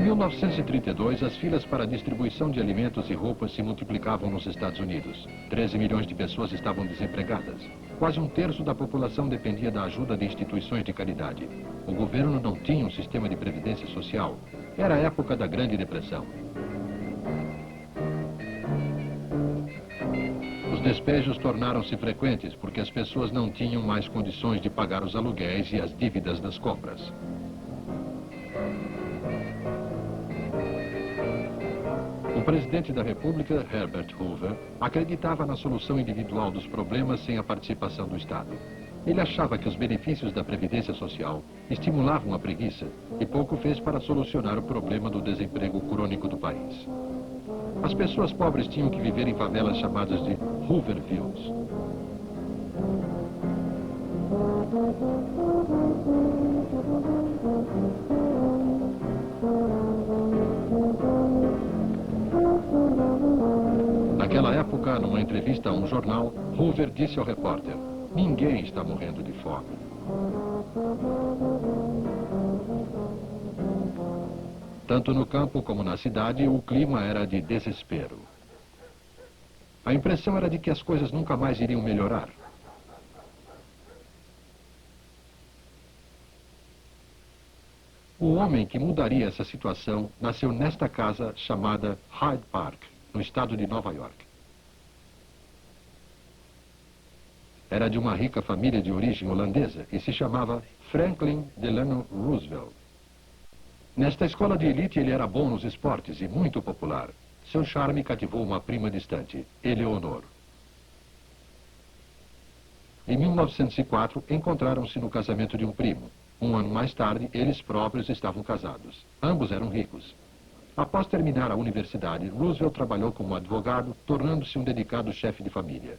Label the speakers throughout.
Speaker 1: 1932, as filas para a distribuição de alimentos e roupas se multiplicavam nos Estados Unidos. 13 milhões de pessoas estavam desempregadas. Quase um terço da população dependia da ajuda de instituições de caridade. O governo não tinha um sistema de previdência social. Era a época da Grande Depressão. Os despejos tornaram-se frequentes porque as pessoas não tinham mais condições de pagar os aluguéis e as dívidas das compras. O presidente da República, Herbert Hoover, acreditava na solução individual dos problemas sem a participação do Estado. Ele achava que os benefícios da Previdência Social estimulavam a preguiça e pouco fez para solucionar o problema do desemprego crônico do país. As pessoas pobres tinham que viver em favelas chamadas de Hoovervilles. Naquela época, numa entrevista a um jornal, Hoover disse ao repórter: "Ninguém está morrendo de fome." Tanto no campo como na cidade, o clima era de desespero. A impressão era de que as coisas nunca mais iriam melhorar. O homem que mudaria essa situação nasceu nesta casa chamada Hyde Park, no estado de Nova York. Era de uma rica família de origem holandesa e se chamava Franklin Delano Roosevelt. Nesta escola de elite ele era bom nos esportes e muito popular. Seu charme cativou uma prima distante, Eleonor. Em 1904, encontraram-se no casamento de um primo. Um ano mais tarde, eles próprios estavam casados. Ambos eram ricos. Após terminar a universidade, Roosevelt trabalhou como advogado, tornando-se um dedicado chefe de família.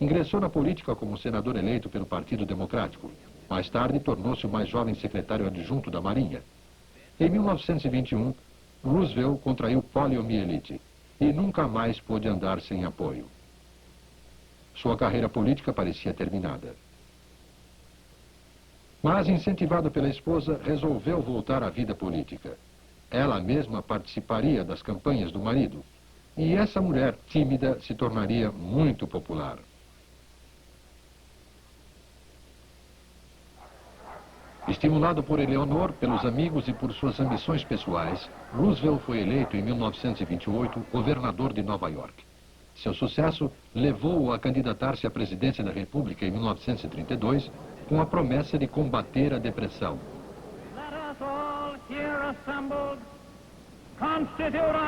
Speaker 1: Ingressou na política como senador eleito pelo Partido Democrático. Mais tarde, tornou-se o mais jovem secretário adjunto da Marinha. Em 1921, Roosevelt contraiu poliomielite e nunca mais pôde andar sem apoio. Sua carreira política parecia terminada. Mas, incentivado pela esposa, resolveu voltar à vida política. Ela mesma participaria das campanhas do marido, e essa mulher tímida se tornaria muito popular. Estimulado por Eleonor, pelos amigos e por suas ambições pessoais, Roosevelt foi eleito em 1928 governador de Nova York. Seu sucesso levou-o a candidatar-se à presidência da República em 1932, com a promessa de combater a depressão.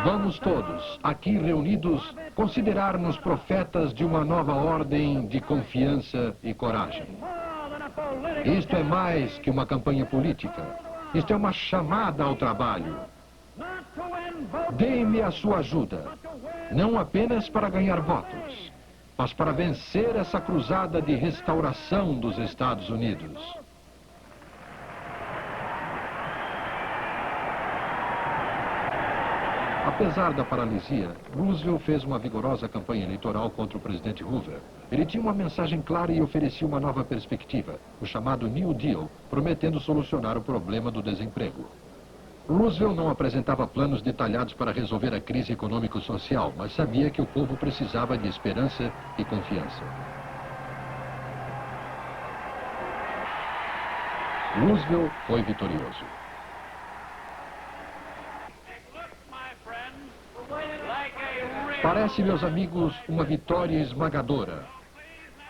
Speaker 1: Vamos todos, aqui reunidos, considerar-nos profetas de uma nova ordem de confiança e coragem. Isto é mais que uma campanha política. Isto é uma chamada ao trabalho. Dê-me a sua ajuda, não apenas para ganhar votos, mas para vencer essa cruzada de restauração dos Estados Unidos. Apesar da paralisia, Roosevelt fez uma vigorosa campanha eleitoral contra o presidente Hoover. Ele tinha uma mensagem clara e oferecia uma nova perspectiva, o chamado New Deal, prometendo solucionar o problema do desemprego. Roosevelt não apresentava planos detalhados para resolver a crise econômico-social, mas sabia que o povo precisava de esperança e confiança. Roosevelt foi vitorioso. Parece, meus amigos, uma vitória esmagadora.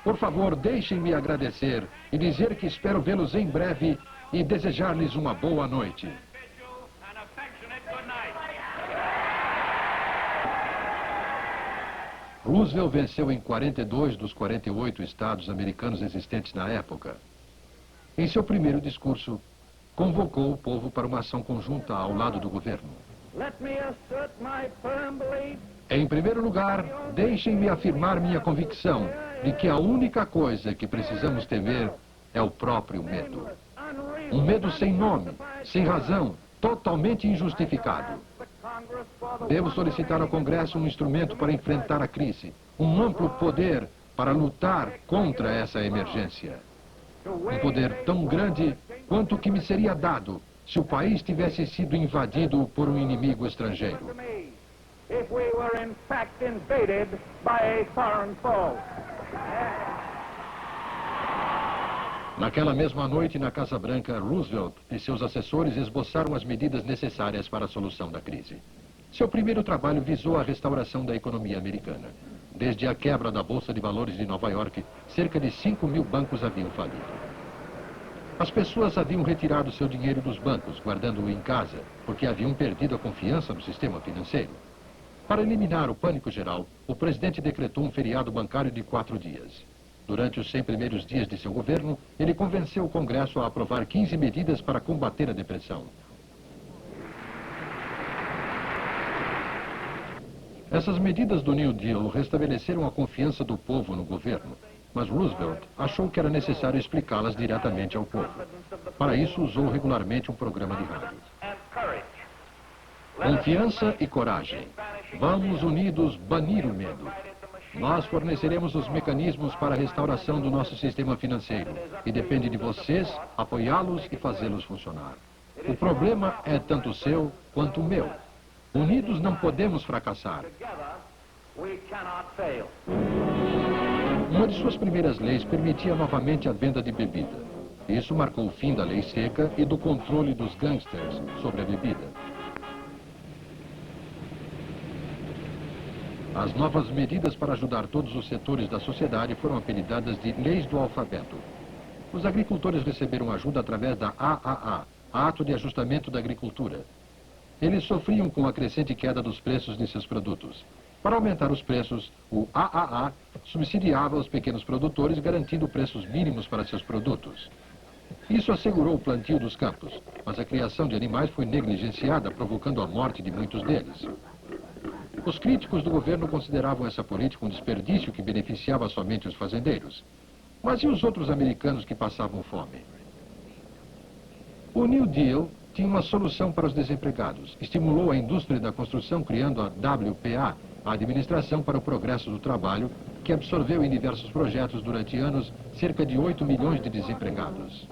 Speaker 1: Por favor, deixem-me agradecer e dizer que espero vê-los em breve e desejar-lhes uma boa noite. Roosevelt venceu em 42 dos 48 estados americanos existentes na época. Em seu primeiro discurso, convocou o povo para uma ação conjunta ao lado do governo. Em primeiro lugar, deixem-me afirmar minha convicção de que a única coisa que precisamos temer é o próprio medo. Um medo sem nome, sem razão, totalmente injustificado. Devo solicitar ao Congresso um instrumento para enfrentar a crise, um amplo poder para lutar contra essa emergência. Um poder tão grande quanto o que me seria dado se o país tivesse sido invadido por um inimigo estrangeiro.
Speaker 2: If we were in fact invaded by a foreign foe.
Speaker 1: Naquela mesma noite, na Casa Branca, Roosevelt e seus assessores esboçaram as medidas necessárias para a solução da crise. Seu primeiro trabalho visou a restauração da economia americana. Desde a quebra da Bolsa de Valores de Nova York, cerca de 5.000 bancos haviam falido. As pessoas haviam retirado seu dinheiro dos bancos, guardando-o em casa, porque haviam perdido a confiança no sistema financeiro. Para eliminar o pânico geral, o presidente decretou um feriado bancário de 4 dias. Durante os 100 primeiros dias de seu governo, ele convenceu o Congresso a aprovar 15 medidas para combater a depressão. Essas medidas do New Deal restabeleceram a confiança do povo no governo, mas Roosevelt achou que era necessário explicá-las diretamente ao povo. Para isso, usou regularmente um programa de rádio. Confiança e coragem. Vamos unidos banir o medo. Nós forneceremos os mecanismos para a restauração do nosso sistema financeiro e depende de vocês apoiá-los e fazê-los funcionar. O problema é tanto seu quanto o meu. Unidos não podemos fracassar. Uma de suas primeiras leis permitia novamente a venda de bebida. Isso marcou o fim da lei seca e do controle dos gangsters sobre a bebida. As novas medidas para ajudar todos os setores da sociedade foram apelidadas de Leis do Alfabeto. Os agricultores receberam ajuda através da AAA, Ato de Ajustamento da Agricultura. Eles sofriam com a crescente queda dos preços de seus produtos. Para aumentar os preços, o AAA subsidiava os pequenos produtores, garantindo preços mínimos para seus produtos. Isso assegurou o plantio dos campos, mas a criação de animais foi negligenciada, provocando a morte de muitos deles. Os críticos do governo consideravam essa política um desperdício que beneficiava somente os fazendeiros. Mas e os outros americanos que passavam fome? O New Deal tinha uma solução para os desempregados. Estimulou a indústria da construção criando a WPA, a Administração para o Progresso do Trabalho, que absorveu em diversos projetos durante anos cerca de 8 milhões de desempregados.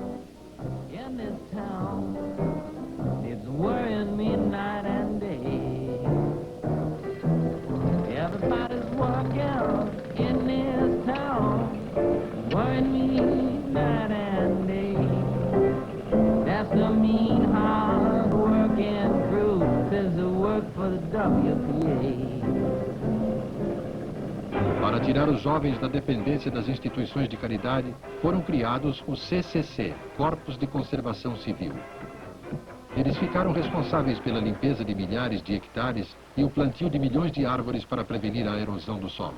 Speaker 1: Para tirar os jovens da dependência das instituições de caridade, foram criados os CCC, Corpos de Conservação Civil. Eles ficaram responsáveis pela limpeza de milhares de hectares e o plantio de milhões de árvores para prevenir a erosão do solo.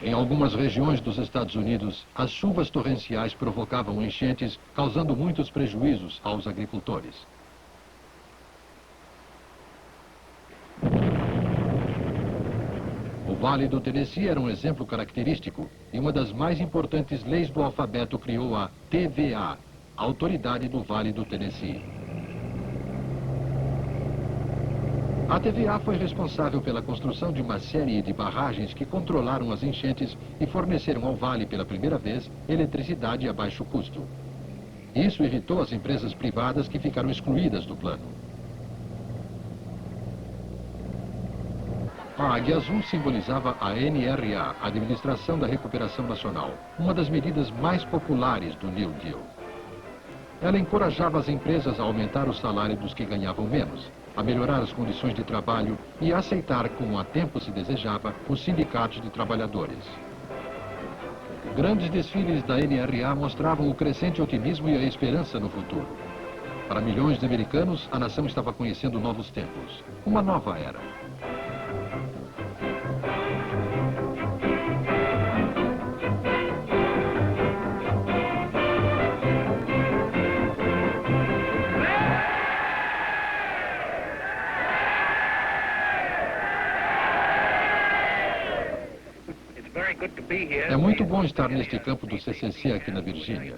Speaker 1: Em algumas regiões dos Estados Unidos, as chuvas torrenciais provocavam enchentes, causando muitos prejuízos aos agricultores. O Vale do Tennessee era um exemplo característico e uma das mais importantes leis do alfabeto criou a TVA, a Autoridade do Vale do Tennessee. A TVA foi responsável pela construção de uma série de barragens que controlaram as enchentes e forneceram ao Vale pela primeira vez eletricidade a baixo custo. Isso irritou as empresas privadas que ficaram excluídas do plano. A águia azul simbolizava a NRA, Administração da Recuperação Nacional, uma das medidas mais populares do New Deal. Ela encorajava as empresas a aumentar o salário dos que ganhavam menos, a melhorar as condições de trabalho e a aceitar, como há tempo se desejava, os sindicatos de trabalhadores. Grandes desfiles da NRA mostravam o crescente otimismo e a esperança no futuro. Para milhões de americanos, a nação estava conhecendo novos tempos, uma nova era. É muito bom estar neste campo do CCC aqui na Virgínia.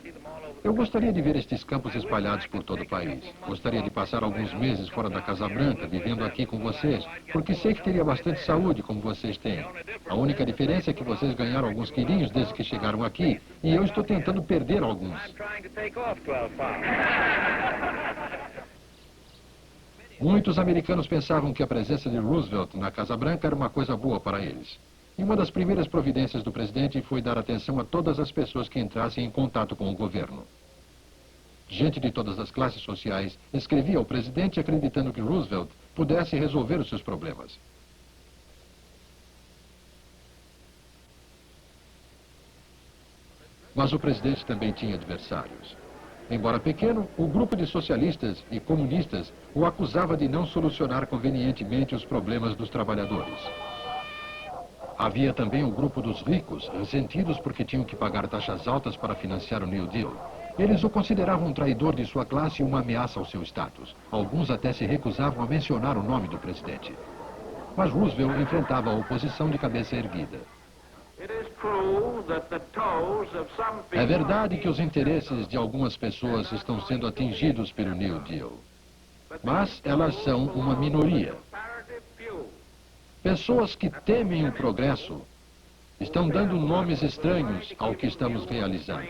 Speaker 1: Eu gostaria de ver estes campos espalhados por todo o país. Gostaria de passar alguns meses fora da Casa Branca, vivendo aqui com vocês, porque sei que teria bastante saúde, como vocês têm. A única diferença é que vocês ganharam alguns quilinhos desde que chegaram aqui, e eu estou tentando perder alguns. Muitos americanos pensavam que a presença de Roosevelt na Casa Branca era uma coisa boa para eles. E uma das primeiras providências do presidente foi dar atenção a todas as pessoas que entrassem em contato com o governo. Gente de todas as classes sociais escrevia ao presidente acreditando que Roosevelt pudesse resolver os seus problemas. Mas o presidente também tinha adversários. Embora pequeno, o grupo de socialistas e comunistas o acusava de não solucionar convenientemente os problemas dos trabalhadores. Havia também o grupo dos ricos, ressentidos porque tinham que pagar taxas altas para financiar o New Deal. Eles o consideravam um traidor de sua classe e uma ameaça ao seu status. Alguns até se recusavam a mencionar o nome do presidente. Mas Roosevelt enfrentava a oposição de cabeça erguida. É verdade que os interesses de algumas pessoas estão sendo atingidos pelo New Deal. Mas elas são uma minoria. Pessoas que temem o progresso estão dando nomes estranhos ao que estamos realizando.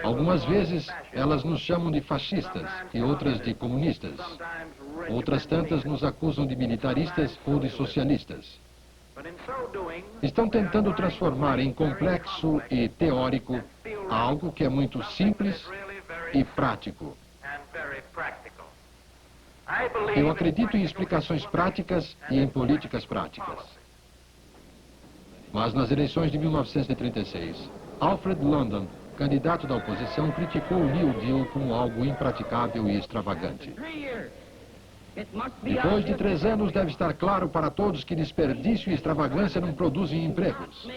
Speaker 1: Algumas vezes elas nos chamam de fascistas e outras de comunistas. Outras tantas nos acusam de militaristas ou de socialistas. Estão tentando transformar em complexo e teórico algo que é muito simples e prático. Eu acredito em explicações práticas e em políticas práticas. Mas nas eleições de 1936, Alfred London, candidato da oposição, criticou o New Deal como algo impraticável e extravagante. Depois de 3 anos, deve estar claro para todos que desperdício e extravagância não produzem empregos.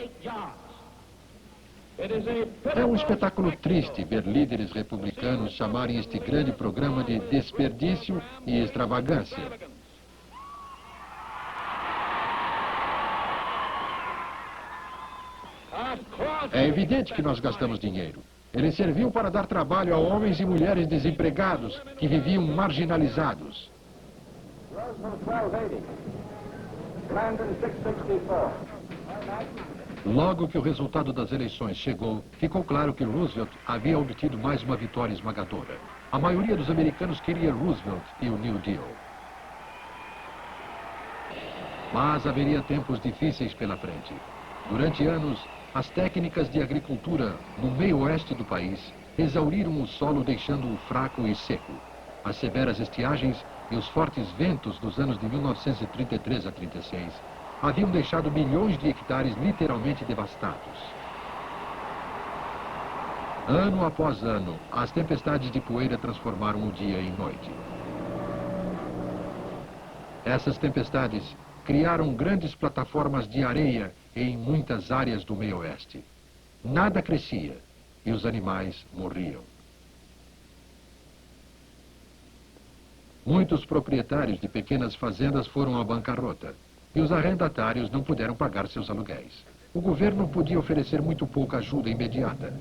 Speaker 1: É um espetáculo triste ver líderes republicanos chamarem este grande programa de desperdício e extravagância. É evidente que nós gastamos dinheiro. Ele serviu para dar trabalho a homens e mulheres desempregados que viviam marginalizados. Logo que o resultado das eleições chegou, ficou claro que Roosevelt havia obtido mais uma vitória esmagadora. A maioria dos americanos queria Roosevelt e o New Deal. Mas haveria tempos difíceis pela frente. Durante anos, as técnicas de agricultura no meio oeste do país exauriram o solo, deixando-o fraco e seco. As severas estiagens e os fortes ventos dos anos de 1933 a 36 haviam deixado milhões de hectares literalmente devastados. Ano após ano, as tempestades de poeira transformaram o dia em noite. Essas tempestades criaram grandes plataformas de areia em muitas áreas do meio oeste. Nada crescia e os animais morriam. Muitos proprietários de pequenas fazendas foram à bancarrota e os arrendatários não puderam pagar seus aluguéis. O governo podia oferecer muito pouca ajuda imediata.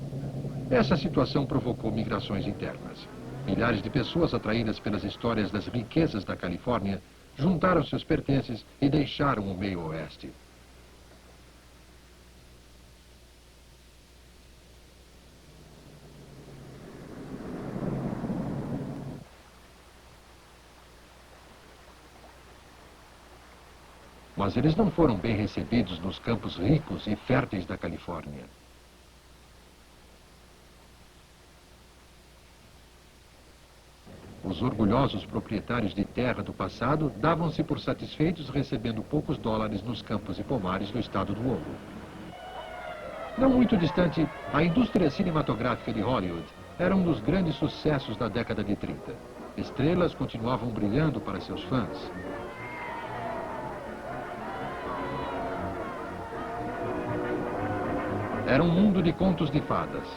Speaker 1: Essa situação provocou migrações internas. Milhares de pessoas atraídas pelas histórias das riquezas da Califórnia juntaram seus pertences e deixaram o meio oeste. Mas eles não foram bem recebidos nos campos ricos e férteis da Califórnia. Os orgulhosos proprietários de terra do passado davam-se por satisfeitos recebendo poucos dólares nos campos e pomares do estado do ouro. Não muito distante, a indústria cinematográfica de Hollywood era um dos grandes sucessos da década de 30. Estrelas continuavam brilhando para seus fãs. Era um mundo de contos de fadas,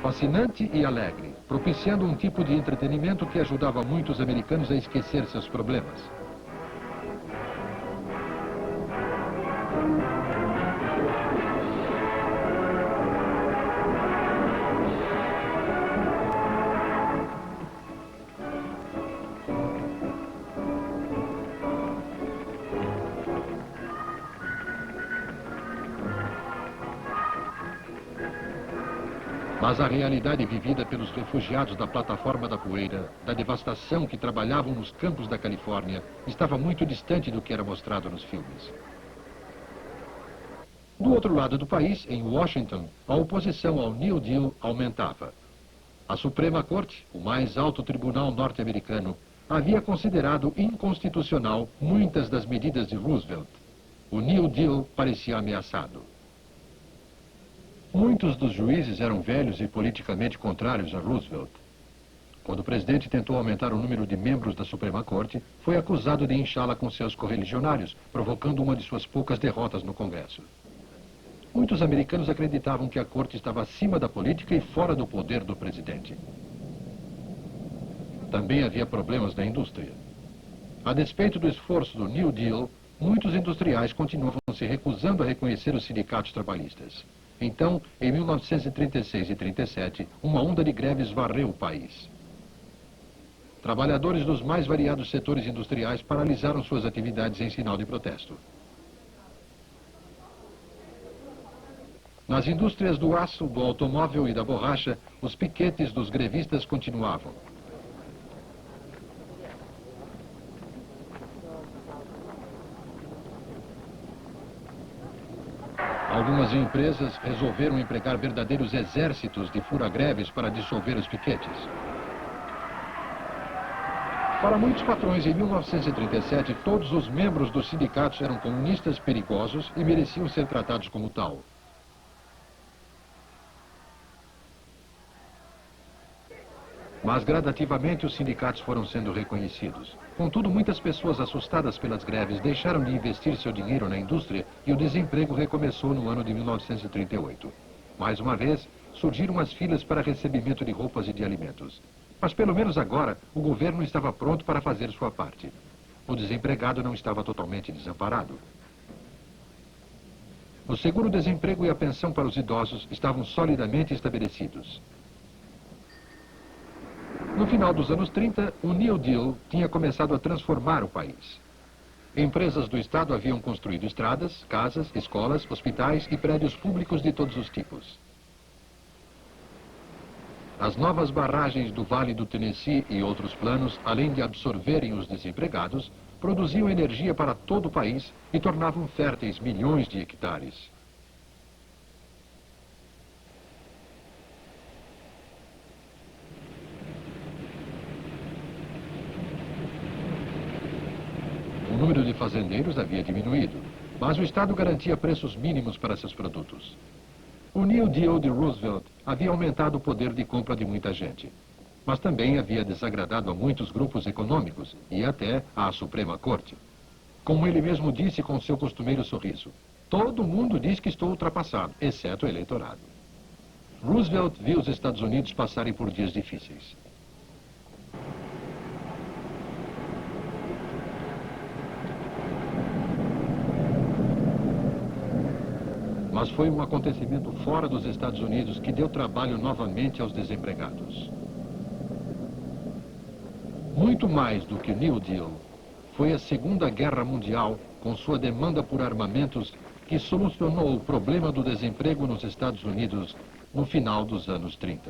Speaker 1: fascinante e alegre, propiciando um tipo de entretenimento que ajudava muitos americanos a esquecer seus problemas. Mas a realidade vivida pelos refugiados da plataforma da poeira, da devastação que trabalhavam nos campos da Califórnia, estava muito distante do que era mostrado nos filmes. Do outro lado do país, em Washington, a oposição ao New Deal aumentava. A Suprema Corte, o mais alto tribunal norte-americano, havia considerado inconstitucional muitas das medidas de Roosevelt. O New Deal parecia ameaçado. Muitos dos juízes eram velhos e politicamente contrários a Roosevelt. Quando o presidente tentou aumentar o número de membros da Suprema Corte, foi acusado de inchá-la com seus correligionários, provocando uma de suas poucas derrotas no Congresso. Muitos americanos acreditavam que a Corte estava acima da política e fora do poder do presidente. Também havia problemas na indústria. A despeito do esforço do New Deal, muitos industriais continuavam se recusando a reconhecer os sindicatos trabalhistas. Então, em 1936 e 37, uma onda de greves varreu o país. Trabalhadores dos mais variados setores industriais paralisaram suas atividades em sinal de protesto. Nas indústrias do aço, do automóvel e da borracha, os piquetes dos grevistas continuavam. Algumas empresas resolveram empregar verdadeiros exércitos de fura-greves para dissolver os piquetes. Para muitos patrões, em 1937, todos os membros dos sindicatos eram comunistas perigosos e mereciam ser tratados como tal. Mas gradativamente os sindicatos foram sendo reconhecidos. Contudo, muitas pessoas assustadas pelas greves deixaram de investir seu dinheiro na indústria e o desemprego recomeçou no ano de 1938. Mais uma vez, surgiram as filas para recebimento de roupas e de alimentos. Mas pelo menos agora, o governo estava pronto para fazer sua parte. O desempregado não estava totalmente desamparado. O seguro-desemprego e a pensão para os idosos estavam solidamente estabelecidos. No final dos anos 30, o New Deal tinha começado a transformar o país. Empresas do Estado haviam construído estradas, casas, escolas, hospitais e prédios públicos de todos os tipos. As novas barragens do Vale do Tennessee e outros planos, além de absorverem os desempregados, produziam energia para todo o país e tornavam férteis milhões de hectares. O número de fazendeiros havia diminuído, mas o Estado garantia preços mínimos para seus produtos. O New Deal de Roosevelt havia aumentado o poder de compra de muita gente, mas também havia desagradado a muitos grupos econômicos e até à Suprema Corte. Como ele mesmo disse com seu costumeiro sorriso, todo mundo diz que estou ultrapassado, exceto o eleitorado. Roosevelt viu os Estados Unidos passarem por dias difíceis. Mas foi um acontecimento fora dos Estados Unidos que deu trabalho novamente aos desempregados. Muito mais do que o New Deal, foi a Segunda Guerra Mundial, com sua demanda por armamentos, que solucionou o problema do desemprego nos Estados Unidos no final dos anos 30.